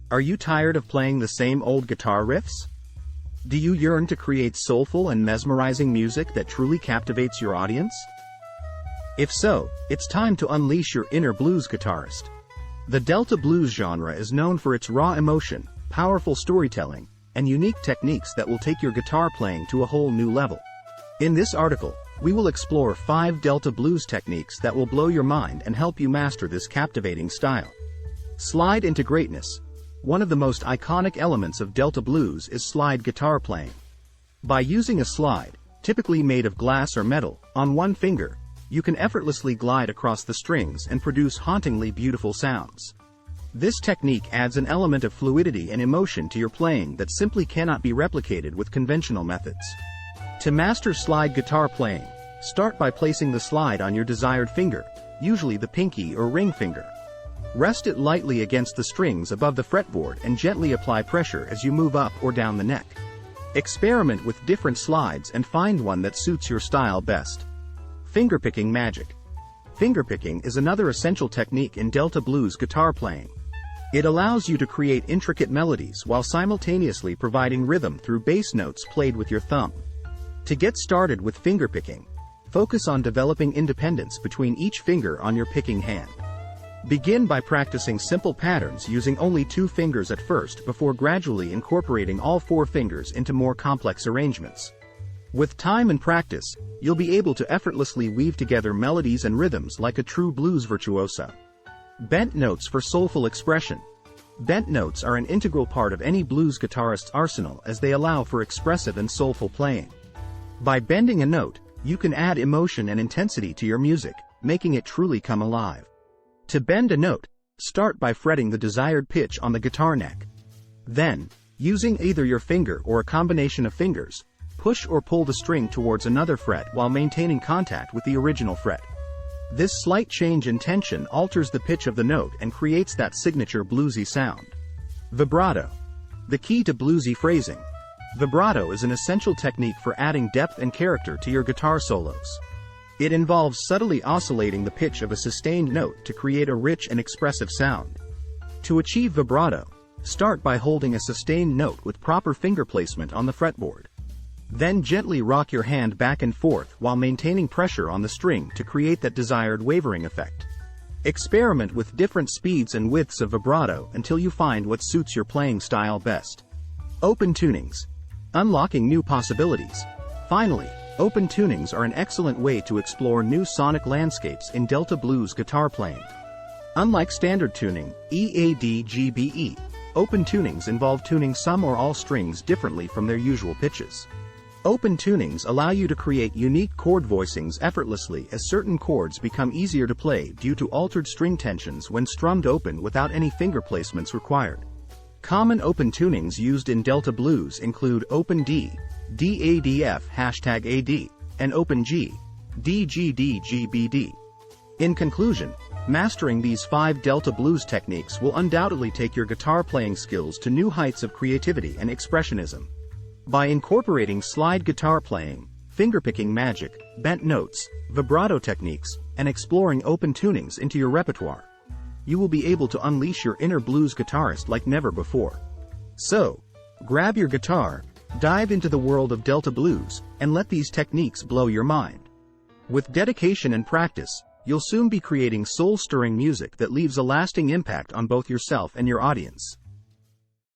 Are you tired of playing the same old guitar riffs? Do you yearn to create soulful and mesmerizing music that truly captivates your audience? If so, it's time to unleash your inner blues guitarist. The Delta blues genre is known for its raw emotion, powerful storytelling, and unique techniques that will take your guitar playing to a whole new level. In this article, we will explore 5 Delta blues techniques that will blow your mind and help you master this captivating style. Slide into greatness. One of the most iconic elements of Delta blues is slide guitar playing. By using a slide, typically made of glass or metal, on one finger, you can effortlessly glide across the strings and produce hauntingly beautiful sounds. This technique adds an element of fluidity and emotion to your playing that simply cannot be replicated with conventional methods. To master slide guitar playing, start by placing the slide on your desired finger, usually the pinky or ring finger. Rest it lightly against the strings above the fretboard and gently apply pressure as you move up or down the neck. Experiment with different slides and find one that suits your style best. Fingerpicking magic. Fingerpicking is another essential technique in Delta blues guitar playing. It allows you to create intricate melodies while simultaneously providing rhythm through bass notes played with your thumb. To get started with fingerpicking, focus on developing independence between each finger on your picking hand. Begin by practicing simple patterns using only 2 fingers at first before gradually incorporating all 4 fingers into more complex arrangements. With time and practice, you'll be able to effortlessly weave together melodies and rhythms like a true blues virtuoso. Bent notes for soulful expression. Bent notes are an integral part of any blues guitarist's arsenal as they allow for expressive and soulful playing. By bending a note, you can add emotion and intensity to your music, making it truly come alive. To bend a note, start by fretting the desired pitch on the guitar neck. Then, using either your finger or a combination of fingers, push or pull the string towards another fret while maintaining contact with the original fret. This slight change in tension alters the pitch of the note and creates that signature bluesy sound. Vibrato. The key to bluesy phrasing. Vibrato is an essential technique for adding depth and character to your guitar solos. It involves subtly oscillating the pitch of a sustained note to create a rich and expressive sound. To achieve vibrato, start by holding a sustained note with proper finger placement on the fretboard. Then gently rock your hand back and forth while maintaining pressure on the string to create that desired wavering effect. Experiment with different speeds and widths of vibrato until you find what suits your playing style best. Open tunings. Unlocking new possibilities. Finally, open tunings are an excellent way to explore new sonic landscapes in Delta blues guitar playing. Unlike standard tuning, EAD-GBE, open tunings involve tuning some or all strings differently from their usual pitches. Open tunings allow you to create unique chord voicings effortlessly as certain chords become easier to play due to altered string tensions when strummed open without any finger placements required. Common open tunings used in Delta blues include Open D, DADF #AD, and Open G, DGD-GBD. In conclusion, mastering these 5 Delta blues techniques will undoubtedly take your guitar playing skills to new heights of creativity and expressionism. By incorporating slide guitar playing, fingerpicking magic, bent notes, vibrato techniques, and exploring open tunings into your repertoire, you will be able to unleash your inner blues guitarist like never before. So, grab your guitar, dive into the world of Delta blues, and let these techniques blow your mind. With dedication and practice, you'll soon be creating soul-stirring music that leaves a lasting impact on both yourself and your audience.